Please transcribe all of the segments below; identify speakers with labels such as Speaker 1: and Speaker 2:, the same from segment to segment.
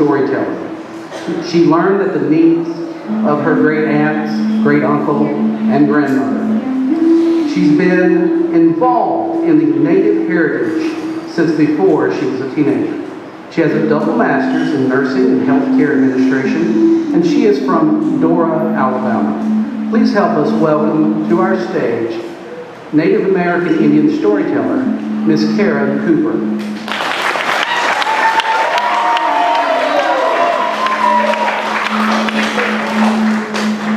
Speaker 1: storyteller. She learned that the needs of her great aunts, great uncle, and grandmother. She's been involved in the Native heritage since before she was a teenager. She has a double master's in nursing and healthcare administration, and she is from Dora, Alabama. Please help us welcome to our stage Native American Indian storyteller, Miss Kara Cooper.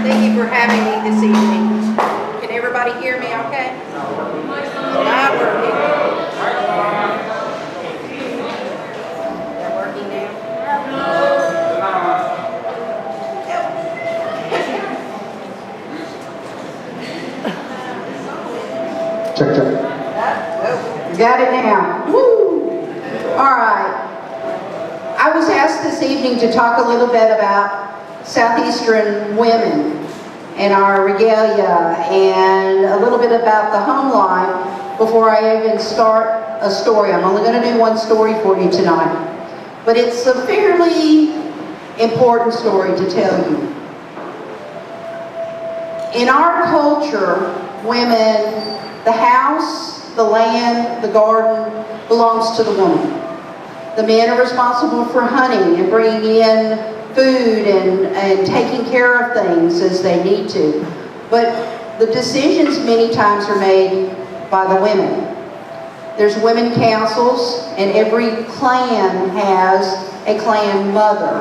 Speaker 2: Thank you for having me this evening. Can everybody hear me okay? Not working. They're working now?
Speaker 1: Check, check.
Speaker 2: Got it now. Woo! All right. I was asked this evening to talk a little bit about Southeastern women and our regalia and a little bit about the home life before I even start a story. I'm only going to do one story for you tonight, but it's a fairly important story to tell you. In our culture, women, the house, the land, the garden belongs to the woman. The men are responsible for hunting and bringing in food and taking care of things as they need to. But the decisions many times are made by the women. There's women councils, and every clan has a clan mother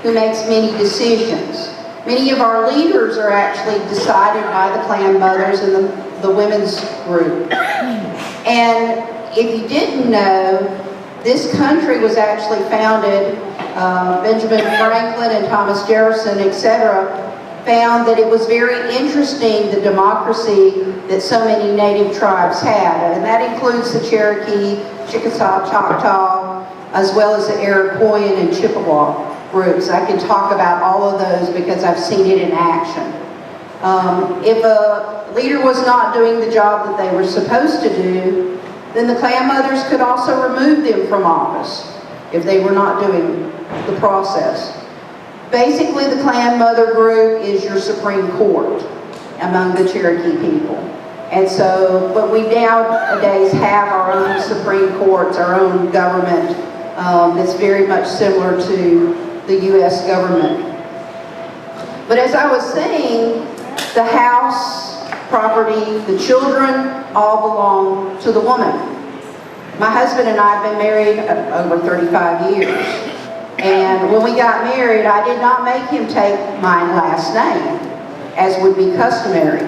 Speaker 2: who makes many decisions. Many of our leaders are actually decided by the clan mothers and the women's group. And if you didn't know, this country was actually founded, Benjamin Franklin and Thomas Jefferson, etc., found that it was very interesting, the democracy that so many native tribes had. And that includes the Cherokee, Chickasaw, Choctaw, as well as the Iroquoian and Chippewa groups. I can talk about all of those because I've seen it in action. If a leader was not doing the job that they were supposed to do, then the clan mothers could also remove them from office if they were not doing the process. Basically, the clan mother group is your Supreme Court among the Cherokee people. And so, but we nowadays have our own Supreme Courts, our own government that's very much similar to the U.S. government. But as I was saying, the house, property, the children all belong to the woman. My husband and I have been married over 35 years. And when we got married, I did not make him take my last name, as would be customary.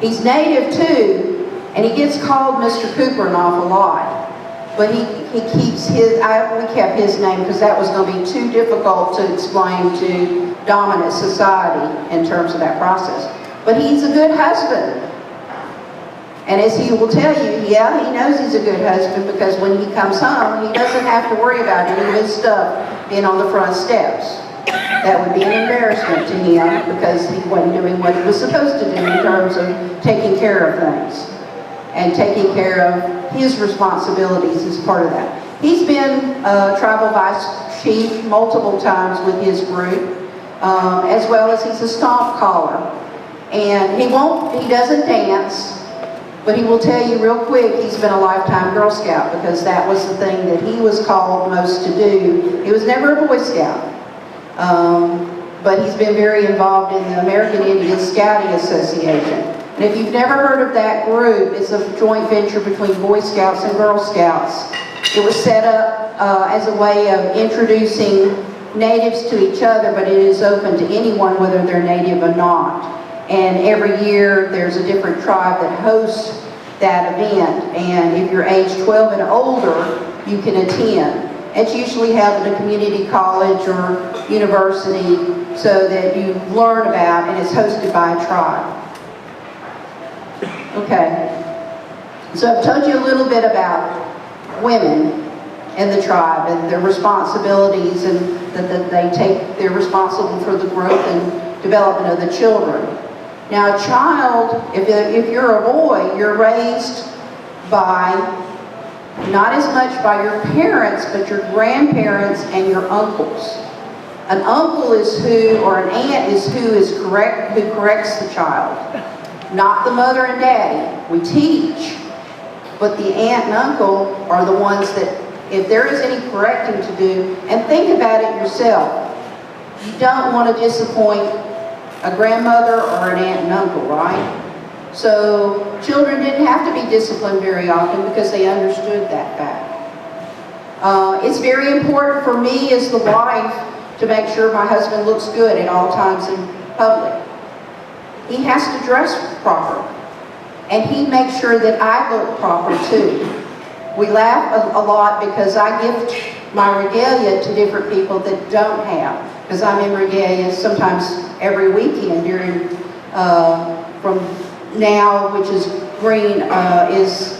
Speaker 2: He's native too, and he gets called Mr. Cooper an awful lot. But he keeps his, we kept his name because that was going to be too difficult to explain to dominant society in terms of that process. But he's a good husband. And as he will tell you, yeah, he knows he's a good husband because when he comes home, he doesn't have to worry about any of his stuff being on the front steps. That would be an embarrassment to him because he wasn't doing what he was supposed to do in terms of taking care of things and taking care of his responsibilities as part of that. He's been tribal vice chief multiple times with his group, as well as he's a stomp caller. And he doesn't dance, but he will tell you real quick he's been a lifetime Girl Scout because that was the thing that he was called most to do. He was never a Boy Scout, but he's been very involved in the American Indian Scouting Association. And if you've never heard of that group, it's a joint venture between Boy Scouts and Girl Scouts. It was set up as a way of introducing natives to each other, but it is open to anyone whether they're native or not. And every year there's a different tribe that hosts that event. And if you're age 12 and older, you can attend. It's usually held at a community college or university so that you learn about, and it's hosted by a tribe. Okay, so I've told you a little bit about women in the tribe and their responsibilities, and that they're responsible for the growth and development of the children. Now, a child, if you're a boy, you're raised by Not as much by your parents, but your grandparents and your uncles. An uncle is who, or an aunt is who corrects the child. Not the mother and daddy. We teach, but the aunt and uncle are the ones that, if there is any correcting to do, and think about it yourself. You don't want to disappoint a grandmother or an aunt and uncle, right? So children didn't have to be disciplined very often because they understood that fact. It's very important for me as the wife to make sure my husband looks good at all times in public. He has to dress proper, and he makes sure that I look proper too. We laugh a lot because I gift my regalia to different people that don't have, because I'm in regalia sometimes every weekend during, from now, which is green, is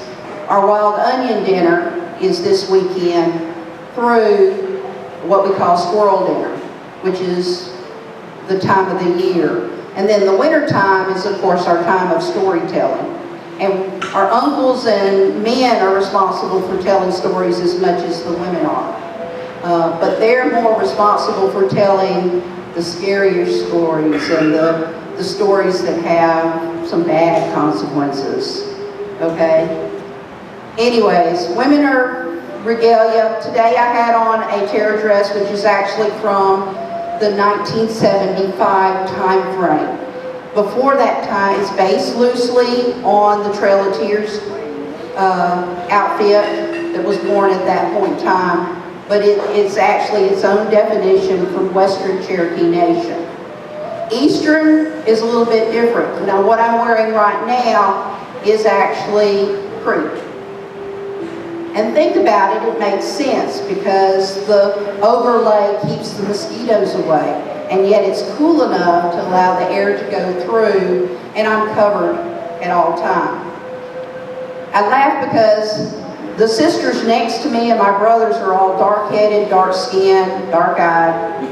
Speaker 2: our wild onion dinner is this weekend, through what we call squirrel dinner, which is the time of the year. And then the winter time is, of course, our time of storytelling. And our uncles and men are responsible for telling stories as much as the women are. But they're more responsible for telling the scarier stories and the stories that have some bad consequences, okay? Anyways, women are regalia. Today I had on a terror dress, which is actually from the 1975 time frame. Before that time, it's based loosely on the Trail of Tears outfit that was born at that point in time, but it's actually its own definition from Western Cherokee Nation. Eastern is a little bit different. Now what I'm wearing right now is actually Creek. And think about it, it makes sense because the overlay keeps the mosquitoes away, and yet it's cool enough to allow the air to go through, and I'm covered at all times. I laugh because the sisters next to me and my brothers are all dark-headed, dark-skinned, dark-eyed,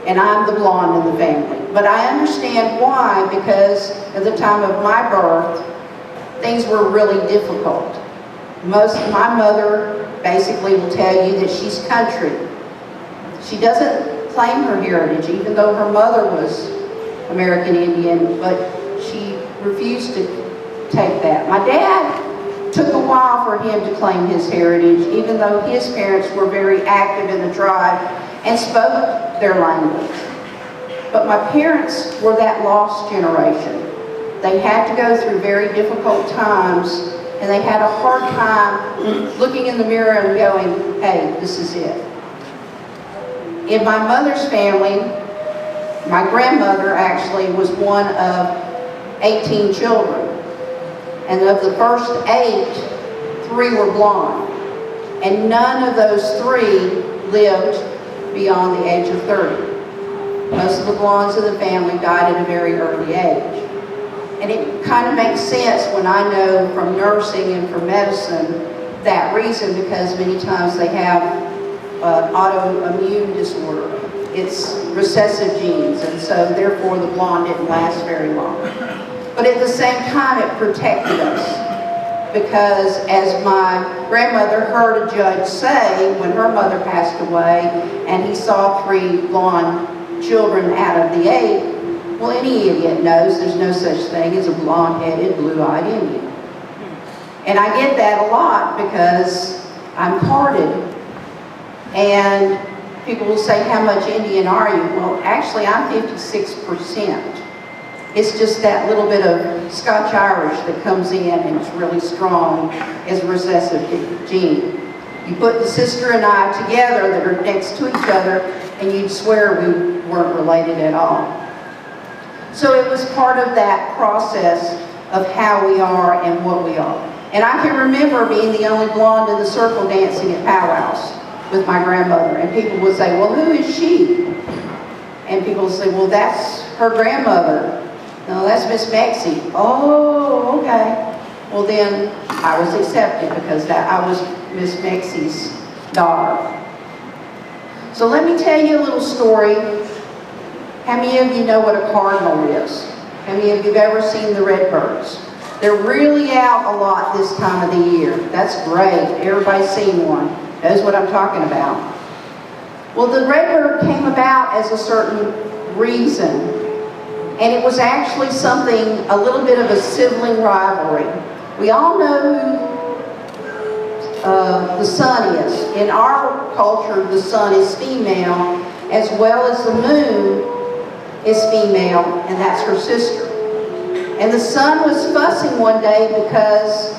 Speaker 2: and I'm the blonde in the family. But I understand why, because at the time of my birth, things were really difficult. My mother basically will tell you that she's country. She doesn't claim her heritage, even though her mother was American Indian, but she refused to take that. My dad took a while for him to claim his heritage, even though his parents were very active in the tribe and spoke their language. But my parents were that lost generation. They had to go through very difficult times, and they had a hard time looking in the mirror and going, hey, this is it. In my mother's family, my grandmother actually was one of 18 children. And of the first 8, 3 were blonde. And none of those 3 lived beyond the age of 30. Most of the blondes in the family died at a very early age. And it kind of makes sense when I know from nursing and from medicine that reason, because many times they have autoimmune disorder. It's recessive genes, and so therefore the blonde didn't last very long. But at the same time, it protected us, because as my grandmother heard a judge say when her mother passed away, and he saw 3 blonde children out of the 8, well, any idiot knows there's no such thing as a blonde-headed, blue-eyed Indian. And I get that a lot because I'm carded. And people will say, how much Indian are you? Well, actually, I'm 56%. It's just that little bit of Scotch-Irish that comes in and it's really strong as a recessive gene. You put the sister and I together that are next to each other, and you'd swear we weren't related at all. So it was part of that process of how we are and what we are. And I can remember being the only blonde in the circle dancing at powwows with my grandmother. And people would say, well, who is she? And people would say, well, that's her grandmother. No, that's Miss Mexie. Oh, okay. Well, then I was accepted because I was Miss Mexie's daughter. So let me tell you a little story. How many of you know what a cardinal is? How many of you have ever seen the redbirds? They're really out a lot this time of the year. That's great. Everybody's seen one. Knows what I'm talking about. Well, the Redbird came about as a certain reason, and it was actually something, a little bit of a sibling rivalry. We all know who the sun is. In our culture, the sun is female, as well as the moon is female, and that's her sister. And the sun was fussing one day because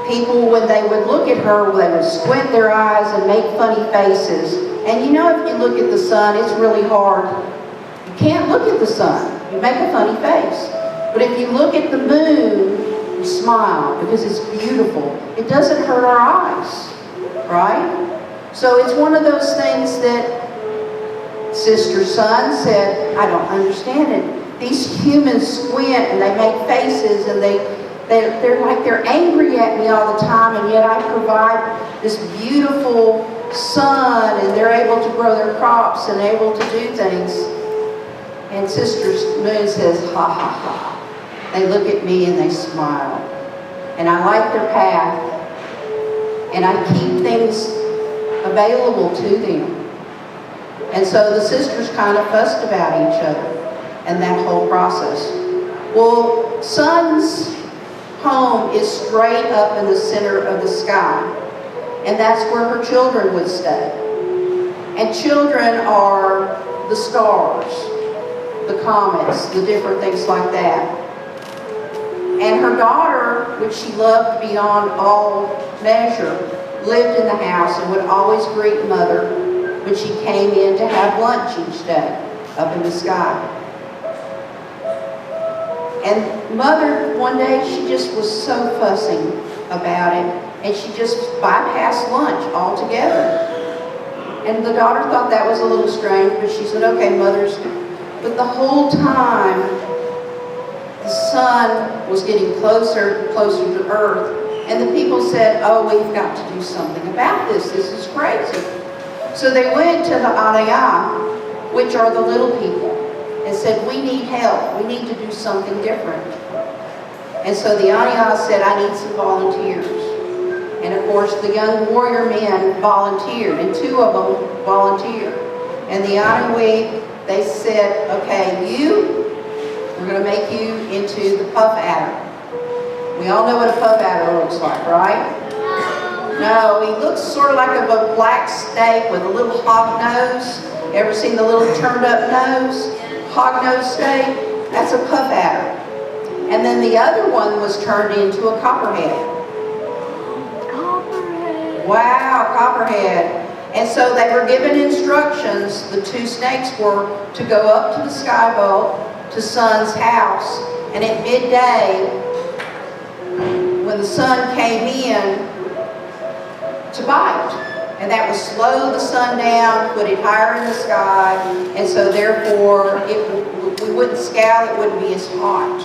Speaker 2: people, when they would look at her, they would squint their eyes and make funny faces. And you know, if you look at the sun, it's really hard. You can't look at the sun. You make a funny face. But if you look at the moon, you smile because it's beautiful. It doesn't hurt our eyes, right? So it's one of those things that Sister Sun said, I don't understand it. These humans squint and they make faces and they're like they're angry at me all the time, and yet I provide this beautiful sun and they're able to grow their crops and able to do things. And Sister Moon says, ha ha ha. They look at me and they smile. And I like their path. And I keep things available to them. And so the sisters kind of fussed about each other and that whole process. Well, Sun's home is straight up in the center of the sky. And that's where her children would stay. And children are the stars, the comets, the different things like that. And her daughter, which she loved beyond all measure, lived in the house and would always greet Mother when she came in to have lunch each day up in the sky. And Mother, one day, she just was so fussing about it, and she just bypassed lunch altogether. And the daughter thought that was a little strange, but she said, okay, Mother's. But the whole time, the sun was getting closer and closer to Earth, and the people said, oh, we've got to do something about this. This is crazy. So they went to the Anaya, which are the little people, and said, we need help. We need to do something different. And so the Anaya said, I need some volunteers. And of course, the young warrior men volunteered, and 2 of them volunteered. And the Anawi, they said, okay, we're going to make you into the puff adder. We all know what a puff adder looks like, right? No, he looks sort of like a black snake with a little hog nose. Ever seen the little turned up nose? Hog nose snake? That's a puff adder. And then the other one was turned into a copperhead. Copperhead. Wow, copperhead. And so they were given instructions, the 2 snakes were to go up to the sky vault, to Sun's house, and at midday, when the sun came in, to bite. And that would slow the sun down, put it higher in the sky, and so therefore we wouldn't scowl, it wouldn't be as hot.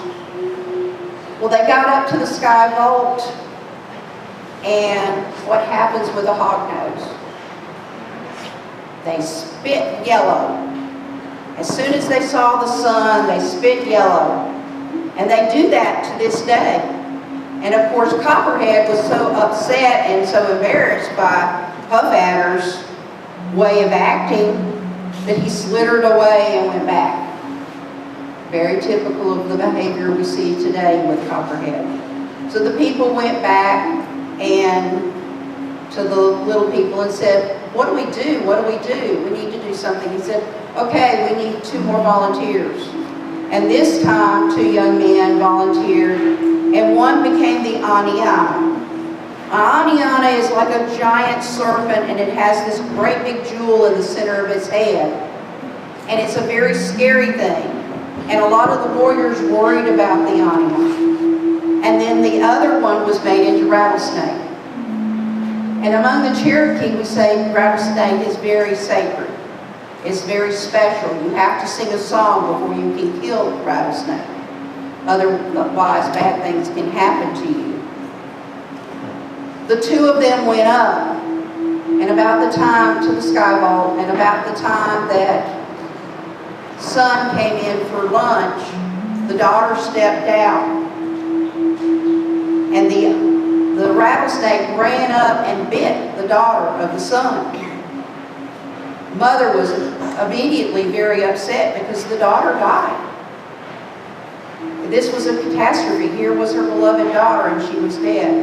Speaker 2: Well, they got up to the sky vault, and what happens with a hog nose? They spit yellow. As soon as they saw the sun, they spit yellow. And they do that to this day. And of course, Copperhead was so upset and so embarrassed by Puff Adder's way of acting that he slithered away and went back. Very typical of the behavior we see today with Copperhead. So the people went back and to the little people and said, what do we do? What do we do? We need to do something. He said, okay, we need 2 more volunteers. And this time, 2 young men volunteered, and one became the Aniana. Aniana is like a giant serpent, and it has this great big jewel in the center of its head. And it's a very scary thing. And a lot of the warriors worried about the Aniana. And then the other one was made into rattlesnake. And among the Cherokee, we say rattlesnake is very sacred. It's very special. You have to sing a song before you can kill a rattlesnake. Otherwise, bad things can happen to you. The 2 of them went up, and about the time to the sky vault, and about the time that Sun came in for lunch, the daughter stepped out, And the rattlesnake ran up and bit the daughter of the son. Mother was immediately very upset because the daughter died. This was a catastrophe. Here was her beloved daughter and she was dead.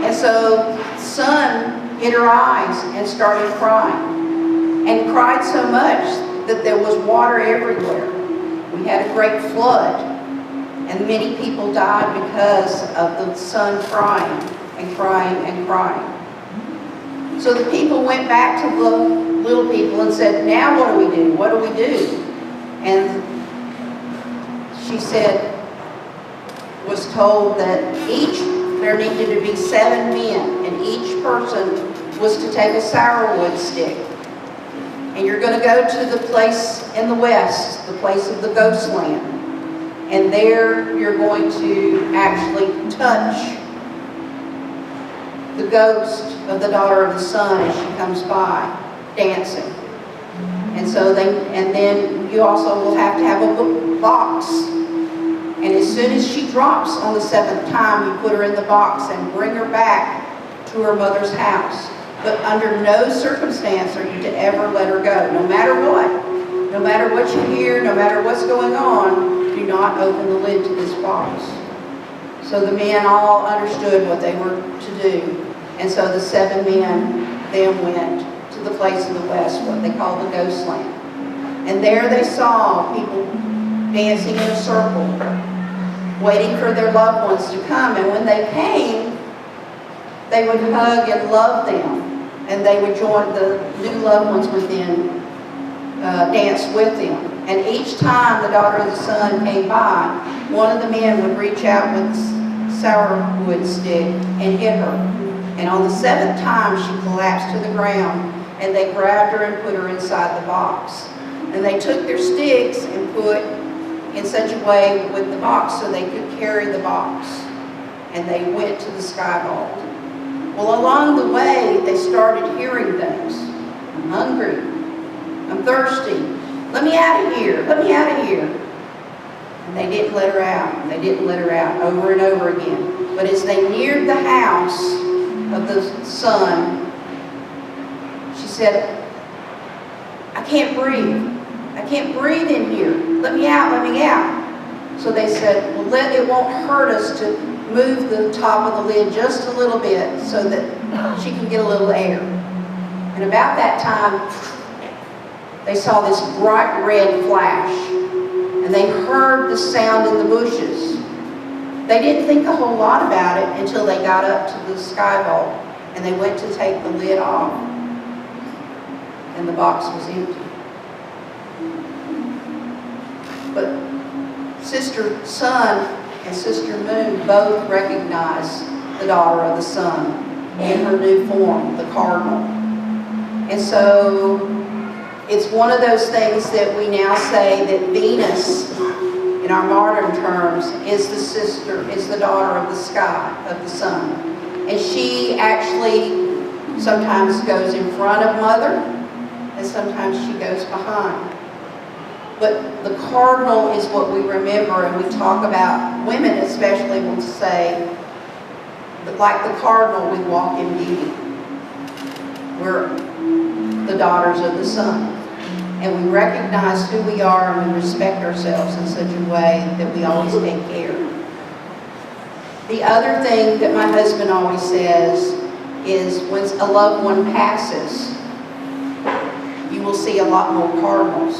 Speaker 2: And so the son hid her eyes and started crying. And cried so much that there was water everywhere. We had a great flood. And many people died because of the son crying and crying and crying. So the people went back to the little people and said, now what do we do? What do we do? And she was told that there needed to be 7 men, and each person was to take a sourwood stick. And you're going to go to the place in the west, the place of the ghost land. And there you're going to actually touch the ghost of the daughter of the sun as she comes by, dancing. And then you also will have to have a box. And as soon as she drops on the 7th time, you put her in the box and bring her back to her mother's house. But under no circumstance are you to ever let her go, no matter what. No matter what you hear, no matter what's going on, do not open the lid to this box. So the men all understood what they were to do. And so the 7 men then went to the place in the west, what they call the ghost land. And there they saw people dancing in a circle, waiting for their loved ones to come. And when they came, they would hug and love them. And they would join, the new loved ones would then dance with them. And each time the daughter of the sun came by, one of the men would reach out with a sourwood stick and hit her. And on the 7th time, she collapsed to the ground, and they grabbed her and put her inside the box. And they took their sticks and put in such a way with the box so they could carry the box. And they went to the sky vault. Well, along the way, they started hearing things. I'm hungry. I'm thirsty. Let me out of here. Let me out of here. And they didn't let her out. They didn't let her out over and over again. But as they neared the house of the son, she said, I can't breathe. I can't breathe in here. Let me out. Let me out. So they said, well, it won't hurt us to move the top of the lid just a little bit so that she can get a little air. And about that time, they saw this bright red flash, and they heard the sound in the bushes. They didn't think a whole lot about it until they got up to the sky vault, and they went to take the lid off, and the box was empty. But Sister Sun and Sister Moon both recognized the daughter of the sun in her new form, the cardinal. And so it's one of those things that we now say that Venus, in our modern terms, is the daughter of the sky, of the sun. And she actually sometimes goes in front of Mother, and sometimes she goes behind. But the cardinal is what we remember, and we talk about, women especially will say, that like the cardinal, we walk in beauty. We're the daughters of the sun. And we recognize who we are, and we respect ourselves in such a way that we always take care. The other thing that my husband always says is when a loved one passes, you will see a lot more cardinals,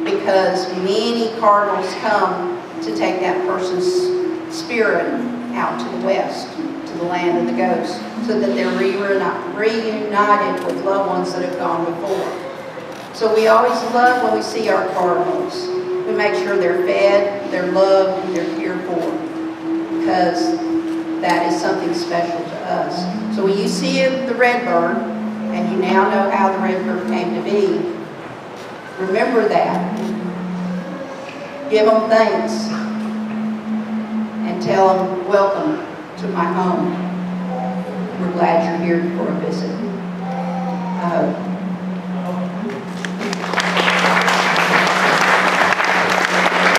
Speaker 2: because many cardinals come to take that person's spirit out to the west, to the land of the ghosts, so that they're reunited with loved ones that have gone before. So we always love when we see our cardinals. We make sure they're fed, they're loved, and they're cared for, because that is something special to us. So when you see the redbird, and you now know how the redbird came to be, remember that. Give them thanks, and tell them, welcome to my home. We're glad you're here for a visit. I hope.